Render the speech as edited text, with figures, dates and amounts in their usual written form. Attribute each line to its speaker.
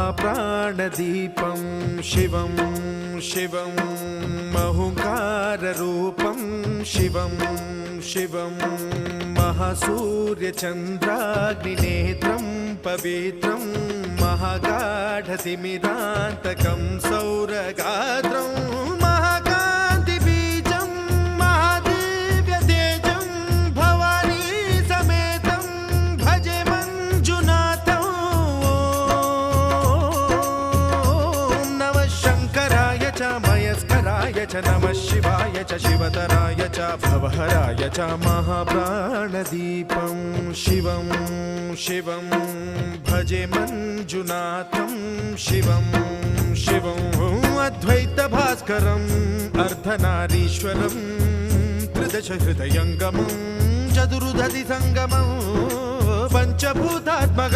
Speaker 1: महाप्राणदीपं शिवं शिवं महुङ्काररूपं शिवं शिवं महासूर्यचन्द्राग्निनेत्रं पवित्रं महागाढतिमिरान्तकं सौरगात्रं महाकान्तिबीजं महादिव्यतेजं भवानी समेतं भजे मञ्जुनाथं। ॐ नमः शङ्कराय च मयस्कराय च नमः शिवाय च शिवतराय च भवहराय च महाप्राणदीपं शिवं शिवं भजे मञ्जुनाथं शिवं शिवं अद्वैतभास्करम् अर्धनारीश्वरं त्रिदशहृदयङ्गमं चतुर्दधिसङ्गमं पञ्चभूतात्मकम्